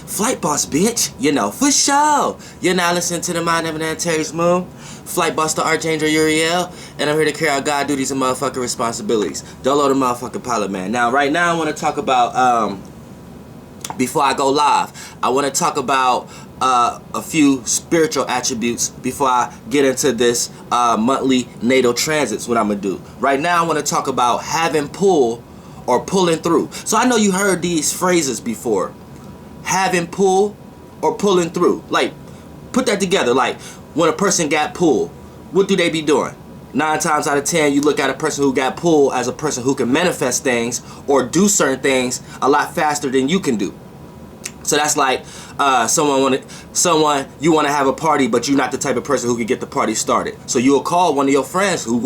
Flight Boss, bitch. You know, for sure. You're now listening to the Mind of an Terry's Moon. Flight Boss, the Archangel Uriel. And I'm here to carry out God duties and motherfucking responsibilities. Dolo the motherfucking pilot, man. Now, right now, I want to talk about, before I go live, I want to talk about a few spiritual attributes before I get into this monthly natal transits, what I'm going to do. Right now, I want to talk about having pull or pulling through. So I know you heard these phrases before. Having pull or pulling through. Like, put that together. Like, when a person got pulled, what do they be doing? 9 times out of 10, you look at a person who got pulled as a person who can manifest things or do certain things a lot faster than you can do. So that's like someone you want to have a party, but you're not the type of person who can get the party started. So you'll call one of your friends who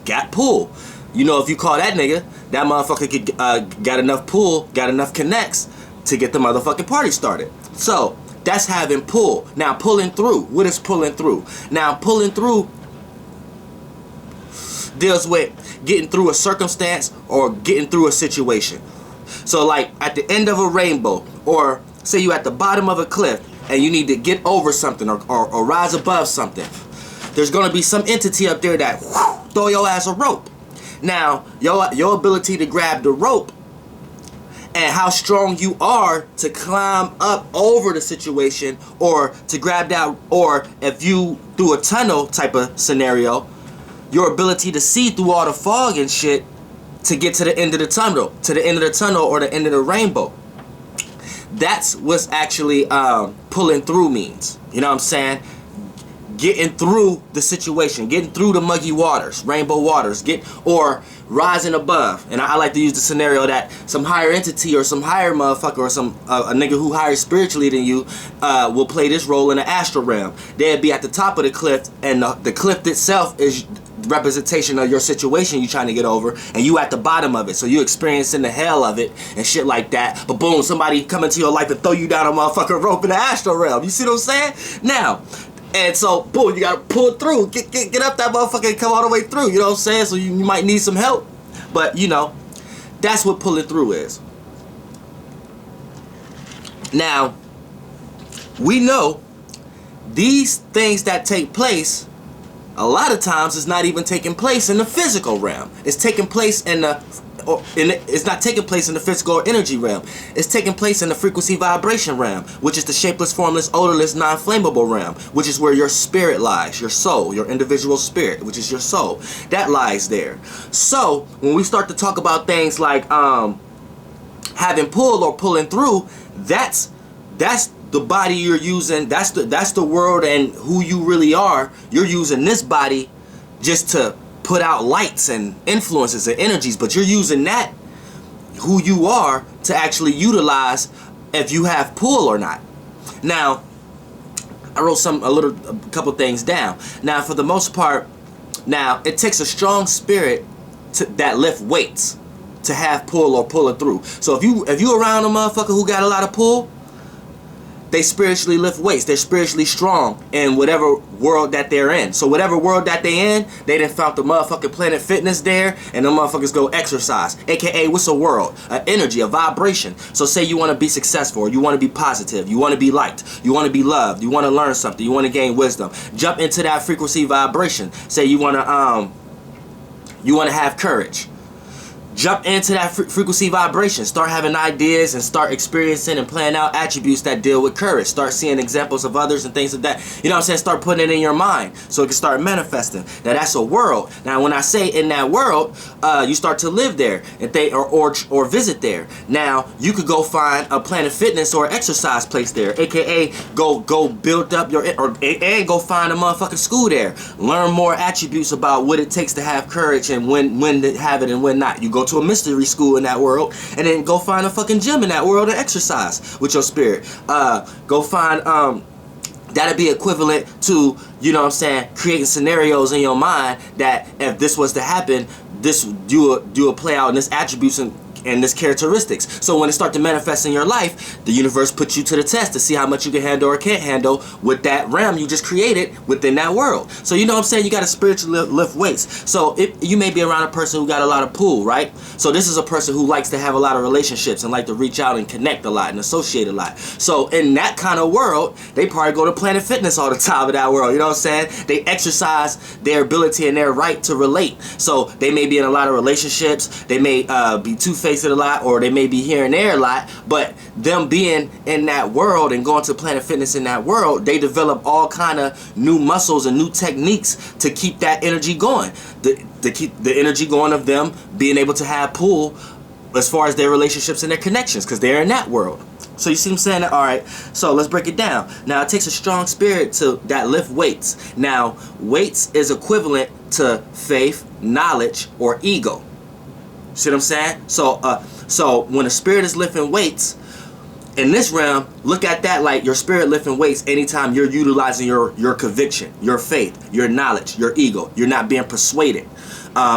got pulled. You know, if you call that nigga, that motherfucker got enough pull, got enough connects to get the motherfucking party started. So that's having pull. Now pulling through. What is pulling through? Now pulling through deals with getting through a circumstance or getting through a situation. So like at the end of a rainbow, or say you at the bottom of a cliff and you need to get over something or rise above something, there's going to be some entity up there that throw your ass a rope. Now your ability to grab the rope and how strong you are to climb up over the situation or to grab that, or if you do a tunnel type of scenario, your ability to see through all the fog and shit to get to the end of the tunnel, or the end of the rainbow. That's what's actually pulling through means. You know what I'm saying? Getting through the situation, getting through the muggy waters, rainbow waters, or rising above. And I like to use the scenario that some higher entity or some higher motherfucker or some a nigga who higher spiritually than you will play this role in the astral realm. They'd be at the top of the cliff, and the cliff itself is representation of your situation you're trying to get over, and you at the bottom of it, so you experiencing the hell of it and shit like that. But boom, somebody come into your life and throw you down a motherfucking rope in the astral realm. You see what I'm saying? Now, and so boom, you gotta pull through, get up that motherfucker and come all the way through. You know what I'm saying? So you might need some help, but you know, that's what pulling through is. Now, we know these things that take place, a lot of times it's not even taking place in the physical realm. It's taking place it's not taking place in the physical or energy realm. It's taking place in the frequency vibration realm, which is the shapeless, formless, odorless, non-flammable realm, which is where your spirit lies, your soul, your individual spirit, which is your soul. That lies there. So when we start to talk about things like having pull or pulling through, that's the body you're using. That's the world and who you really are. You're using this body just to put out lights and influences and energies, but you're using that, who you are, to actually utilize if you have pull or not. Now, I wrote a couple things down. Now, for the most part, now it takes a strong spirit that lift weights to have pull or pull it through. So if you around a motherfucker who got a lot of pull, they spiritually lift weights. They're spiritually strong in whatever world that they're in. So whatever world that they in, they done found the motherfucking Planet Fitness there, and the motherfuckers go exercise. AKA, what's a world? An energy, a vibration. So say you want to be successful, or you want to be positive, you want to be liked, you want to be loved, you want to learn something, you want to gain wisdom. Jump into that frequency vibration. Say you want to have courage. Jump into that frequency vibration. Start having ideas and start experiencing and playing out attributes that deal with courage. Start seeing examples of others and things like that. You know what I'm saying? Start putting it in your mind so it can start manifesting. Now that's a world. Now when I say in that world, you start to live there and or visit there. Now you could go find a Planet Fitness or exercise place there, aka go build up and go find a motherfucking school there. Learn more attributes about what it takes to have courage and when to have it and when not. You go to a mystery school in that world, and then go find a fucking gym in that world and exercise with your spirit. Go find that'd be equivalent to, you know what I'm saying, creating scenarios in your mind that if this was to happen, this you will play out in this attributes and this characteristics. So when it starts to manifest in your life, the universe puts you to the test to see how much you can handle or can't handle with that realm you just created within that world. So you know what I'm saying? You got to spiritually lift weights. So you may be around a person who got a lot of pull, right? So this is a person who likes to have a lot of relationships and like to reach out and connect a lot and associate a lot. So in that kind of world, they probably go to Planet Fitness all the time in that world. You know what I'm saying? They exercise their ability and their right to relate. So they may be in a lot of relationships. They may be two-faced a lot, or they may be here and there a lot. But them being in that world and going to Planet Fitness in that world, they develop all kind of new muscles and new techniques to keep that energy going. To keep the energy going of them being able to have pull as far as their relationships and their connections, because they're in that world. So you see what I'm saying? All right, so let's break it down. Now, it takes a strong spirit that lift weights. Now, weights is equivalent to faith, knowledge, or ego. See what I'm saying? So when a spirit is lifting weights, in this realm, look at that like your spirit lifting weights anytime you're utilizing your conviction, your faith, your knowledge, your ego. You're not being persuaded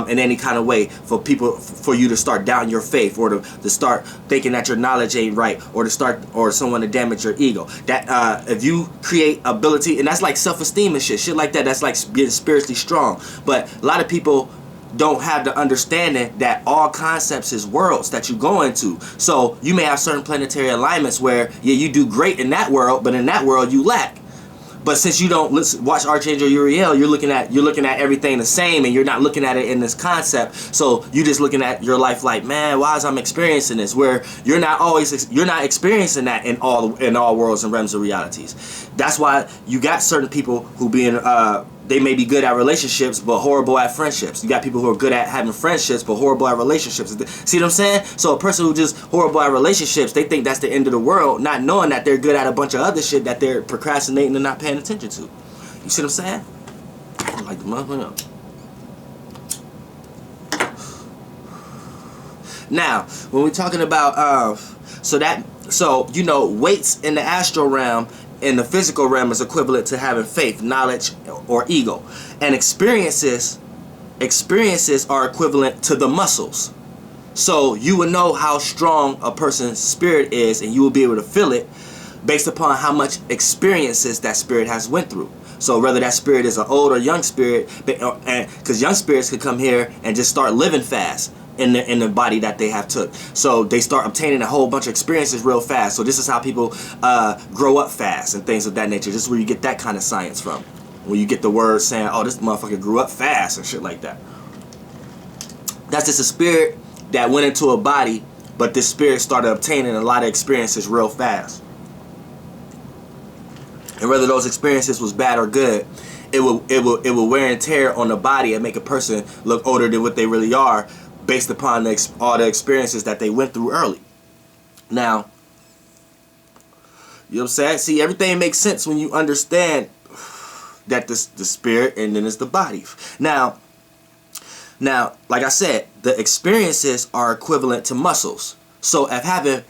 in any kind of way for you to start doubting your faith, or to start thinking that your knowledge ain't right, or someone to damage your ego. That if you create ability, and that's like self-esteem and shit like that, that's like being spiritually strong. But a lot of people don't have the understanding that all concepts is worlds that you go into. So you may have certain planetary alignments where, yeah, you do great in that world, but in that world you lack. But since you don't watch Archangel Uriel, you're looking at everything the same, and you're not looking at it in this concept. So you're just looking at your life like, man, why is I'm experiencing this? Where you're not experiencing that in all worlds and realms of realities. That's why you got certain people who they may be good at relationships but horrible at friendships. You got people who are good at having friendships but horrible at relationships. See what I'm saying? So a person who just horrible at relationships, they think that's the end of the world, not knowing that they're good at a bunch of other shit that they're procrastinating and not paying attention to. You see what I'm saying? Like the motherfucker. Now, when we're talking about so you know, weights in the astral realm, in the physical realm, is equivalent to having faith, knowledge, or ego. And experiences are equivalent to the muscles. So you would know how strong a person's spirit is, and you will be able to feel it based upon how much experiences that spirit has went through. So whether that spirit is an old or young spirit, because young spirits could come here and just start living fast in the body that they have took. So they start obtaining a whole bunch of experiences real fast. So this is how people grow up fast and things of that nature. This is where you get that kind of science from. When you get the word saying, oh, this motherfucker grew up fast and shit like that. That's just a spirit that went into a body, but this spirit started obtaining a lot of experiences real fast. And whether those experiences was bad or good, it will wear and tear on the body and make a person look older than what they really are, based upon all the experiences that they went through early. Now, you know what I'm saying? See, everything makes sense when you understand that the spirit and then it's the body. Now, like I said, the experiences are equivalent to muscles. So if having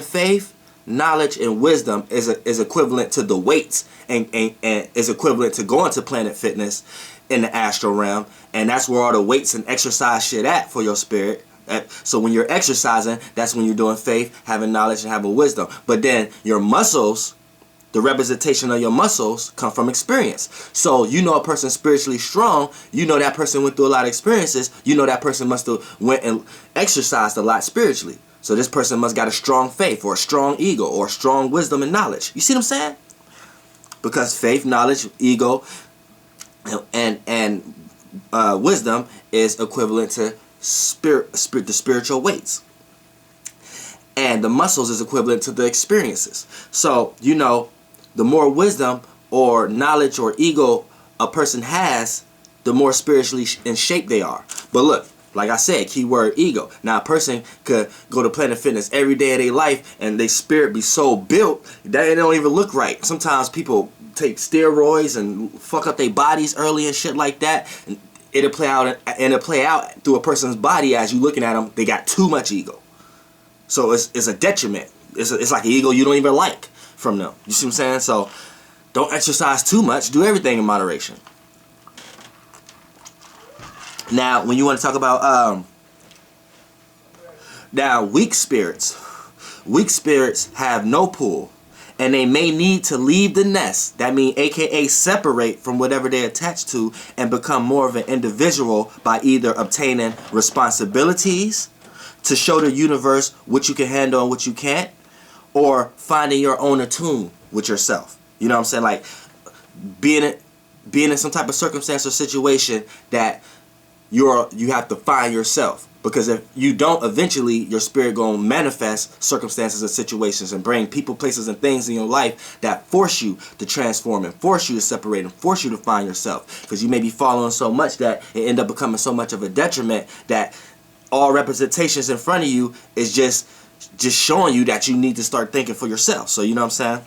faith, knowledge, and wisdom is equivalent to the weights, and is equivalent to going to Planet Fitness in the astral realm, and that's where all the weights and exercise shit at for your spirit. So when you're exercising, that's when you're doing faith, having knowledge, and having wisdom. But then your muscles, the representation of your muscles, come from experience. So you know a person spiritually strong, you know that person went through a lot of experiences, you know that person must have went and exercised a lot spiritually. So this person must got a strong faith, or a strong ego, or strong wisdom and knowledge. You see what I'm saying? Because faith, knowledge, ego, and wisdom is equivalent to the spiritual weights, and the muscles is equivalent to the experiences. So you know, the more wisdom or knowledge or ego a person has, the more spiritually in shape they are. But look, like I said, keyword ego. Now a person could go to Planet Fitness every day of their life and their spirit be so built that it don't even look right. Sometimes people take steroids and fuck up their bodies early and shit like that, and it'll play out through a person's body as you looking at them. They got too much ego, so it's a detriment. It's like an ego you don't even like from them. You see what I'm saying? So don't exercise too much. Do everything in moderation. Now, when you want to talk about Now, weak spirits have no pull, and they may need to leave the nest. That means aka separate from whatever they're attached to and become more of an individual by either obtaining responsibilities to show the universe what you can handle and what you can't, or finding your own attune with yourself. You know what I'm saying? Like being in some type of circumstance or situation that you have to find yourself. Because if you don't, eventually your spirit gonna manifest circumstances and situations and bring people, places, and things in your life that force you to transform and force you to separate and force you to find yourself. Because you may be following so much that it end up becoming so much of a detriment that all representations in front of you is just showing you that you need to start thinking for yourself. So you know what I'm saying?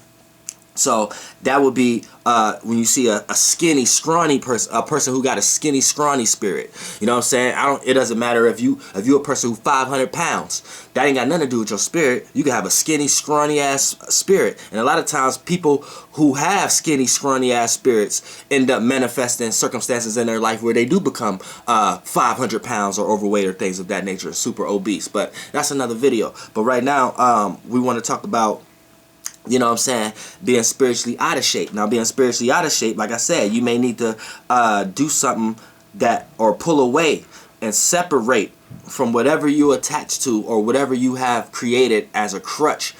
So that would be when you see a skinny, scrawny person, a person who got a skinny, scrawny spirit. You know what I'm saying? It doesn't matter if you're a person who's 500 pounds. That ain't got nothing to do with your spirit. You can have a skinny, scrawny ass spirit, and a lot of times people who have skinny, scrawny ass spirits end up manifesting circumstances in their life where they do become 500 pounds or overweight or things of that nature, super obese. But that's another video. But right now, we want to talk about, you know what I'm saying, being spiritually out of shape. Now, being spiritually out of shape, like I said, you may need to do something or pull away and separate from whatever you attach to or whatever you have created as a crutch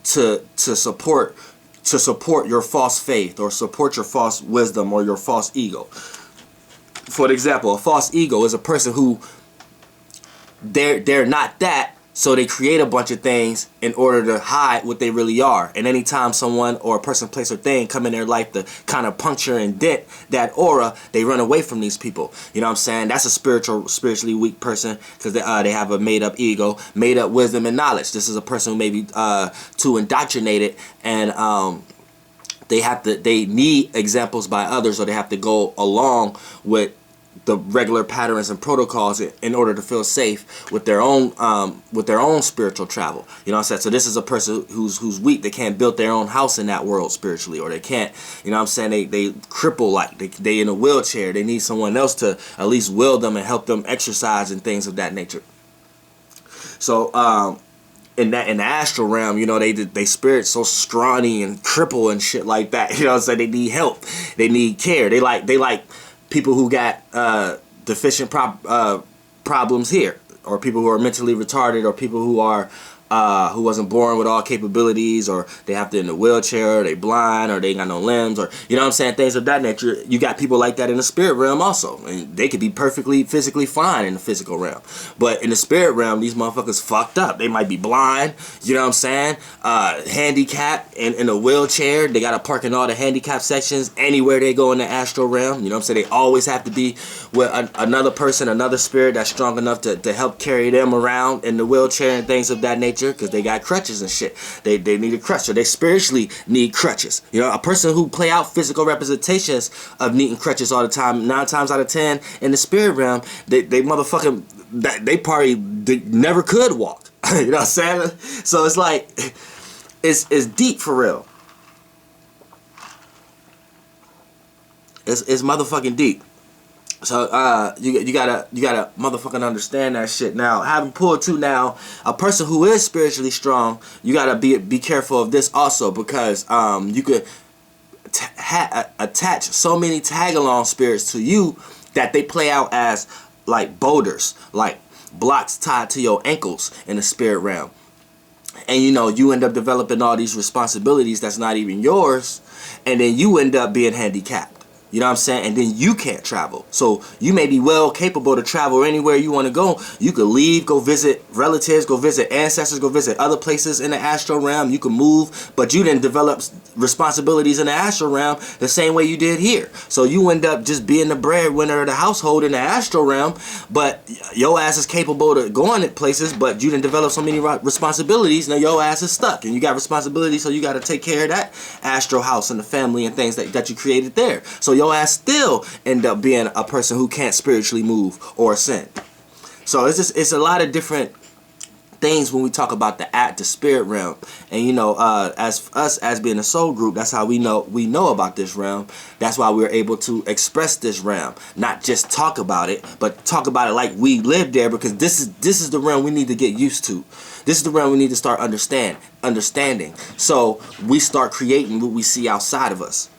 to support your false faith or support your false wisdom or your false ego. For example, a false ego is a person who they're not that. So they create a bunch of things in order to hide what they really are. And anytime someone or a person, place, or thing come in their life to kind of puncture and dent that aura, they run away from these people. You know what I'm saying? That's a spiritually weak person because they have a made-up ego, made-up wisdom and knowledge. This is a person who may be too indoctrinated and they need examples by others, or they have to go along with the regular patterns and protocols in order to feel safe with their own spiritual travel. You know what I'm saying? So this is a person who's weak. They can't build their own house in that world spiritually, or they can't, you know what I'm saying, they cripple, like they in a wheelchair. They need someone else to at least will them and help them exercise and things of that nature. So in the astral realm, you know, they spirit so scrawny and cripple and shit like that. You know what I'm saying? They need help. They need care. They like people who got deficient problems here, or people who are mentally retarded, or people who are who wasn't born with all capabilities, or they have to in a wheelchair, or they blind, or they ain't got no limbs, or you know what I'm saying, things of that nature. You got people like that in the spirit realm also, and they could be perfectly physically fine in the physical realm, but in the spirit realm, these motherfuckers fucked up. They might be blind, you know what I'm saying, handicapped, and in a wheelchair. They gotta park in all the handicap sections anywhere they go in the astral realm. You know what I'm saying? They always have to be with another person, another spirit that's strong enough to help carry them around in the wheelchair and things of that nature, because they got crutches and shit. They need a crutch, or they spiritually need crutches. You know, a person who play out physical representations of needing crutches all the time, 9 times out of 10 in the spirit realm, they motherfucking, they probably never could walk. You know what I'm saying? So it's like, it's deep for real. It's motherfucking deep. So you gotta motherfucking understand that shit. Now, having pulled to now a person who is spiritually strong, you gotta be careful of this also, because you could attach so many tag-along spirits to you that they play out as like boulders, like blocks tied to your ankles in the spirit realm. And you know, you end up developing all these responsibilities that's not even yours, and then you end up being handicapped. You know what I'm saying? And then you can't travel. So you may be well capable to travel anywhere you want to go. You could leave, go visit relatives, go visit ancestors, go visit other places in the astral realm. You can move, but you didn't develop responsibilities in the astral realm the same way you did here. So you end up just being the breadwinner of the household in the astral realm, but your ass is capable to going to places, but you didn't develop so many responsibilities. Now your ass is stuck, and you got responsibilities, so you got to take care of that astral house and the family and things that you created there. So your ass still end up being a person who can't spiritually move or ascend. So it's a lot of different things when we talk about the spirit realm. And you know, as us as being a soul group, that's how we know about this realm. That's why we're able to express this realm, not just talk about it, but talk about it like we live there, because this is the realm we need to get used to. This is the realm we need to start understanding. So we start creating what we see outside of us,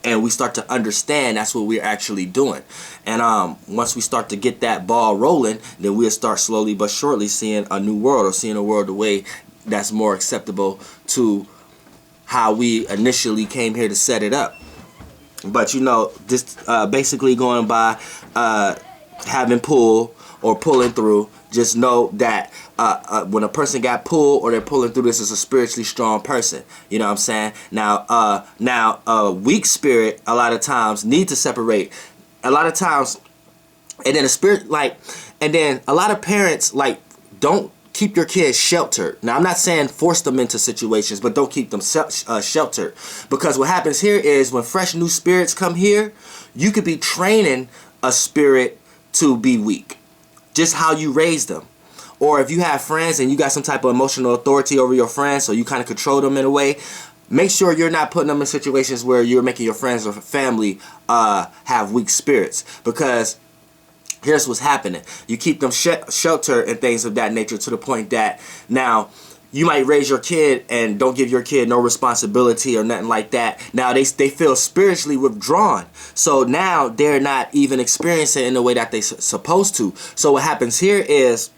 and we start to understand that's what we're actually doing. And once we start to get that ball rolling, then we'll start slowly but surely seeing a new world, or seeing a world the way that's more acceptable to how we initially came here to set it up. But you know, just basically going by having pull or pulling through, just know that when a person got pulled or they're pulling through, this is a spiritually strong person. You know what I'm saying? Now, a weak spirit a lot of times need to separate. A lot of times, and then a spirit and then a lot of parents don't keep your kids sheltered. Now, I'm not saying force them into situations, but don't keep them sheltered, because what happens here is when fresh new spirits come here, you could be training a spirit to be weak, just how you raise them. Or if you have friends and you got some type of emotional authority over your friends, so you kind of control them in a way, make sure you're not putting them in situations where you're making your friends or family have weak spirits. Because here's what's happening. You keep them sheltered and things of that nature, to the point that now you might raise your kid and don't give your kid no responsibility or nothing like that. Now they feel spiritually withdrawn. So now they're not even experiencing it in the way that they're supposed to. So what happens here is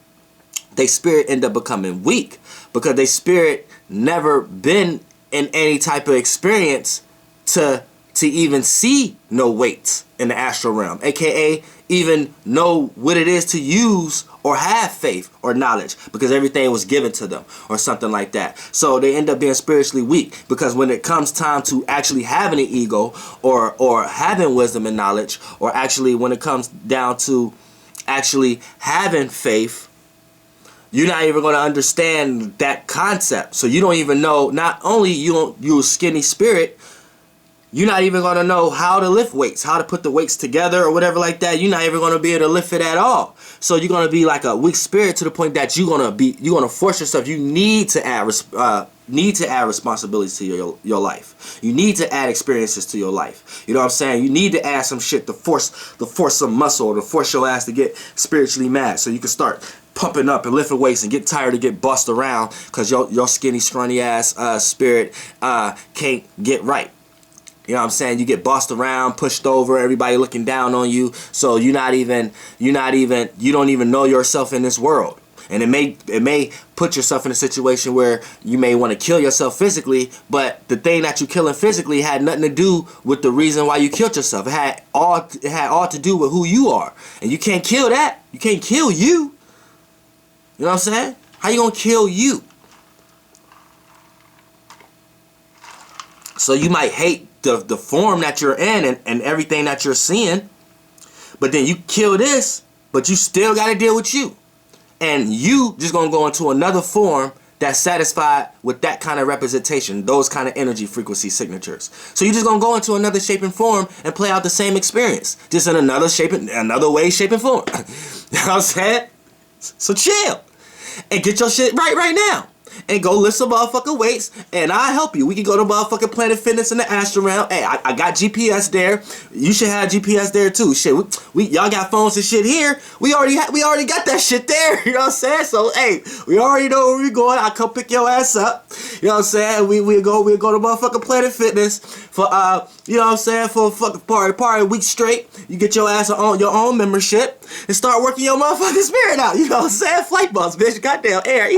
they spirit end up becoming weak, because they spirit never been in any type of experience to even see no weights in the astral realm, aka even know what it is to use or have faith or knowledge, because everything was given to them or something like that. So they end up being spiritually weak, because when it comes time to actually having an ego or having wisdom and knowledge, or actually when it comes down to actually having faith, you're not even going to understand that concept. So you don't even know, not only you're a skinny spirit, you're not even going to know how to lift weights, how to put the weights together or whatever like that. You're not even going to be able to lift it at all. So you're going to be like a weak spirit, to the point that you're going to force yourself. You need to add responsibilities to your life. You need to add experiences to your life. You know what I'm saying? You need to add some shit to force some muscle, or to force your ass to get spiritually mad, so you can start pumping up and lifting weights and get tired to get bussed around, because your skinny, scrawny ass spirit can't get right. You know what I'm saying? You get bossed around, pushed over, everybody looking down on you. So you don't even know yourself in this world. And it may put yourself in a situation where you may want to kill yourself physically, but the thing that you're killing physically had nothing to do with the reason why you killed yourself. It had all to do with who you are. And you can't kill that. You can't kill you. You know what I'm saying? How you gonna kill you? So you might hate the form that you're in and everything that you're seeing, but then you kill this, but you still got to deal with you. And you just gonna go into another form that's satisfied with that kind of representation, those kind of energy frequency signatures. So you're just gonna go into another shape and form and play out the same experience, just in another way, shape, and form. You know what I'm saying? So chill and get your shit right now. And go lift some motherfucking weights, and I'll help you. We can go to motherfucking Planet Fitness in the astral realm. Hey, I got GPS there. You should have GPS there too. Shit, y'all got phones and shit here. We already got that shit there. You know what I'm saying? So hey, we already know where we going. I'll come pick your ass up. You know what I'm saying? We'll go to motherfucking Planet Fitness for you know what I'm saying, for a fucking party a week straight. You get your ass on your own membership and start working your motherfucking spirit out. You know what I'm saying? Flight bus, bitch. Goddamn air.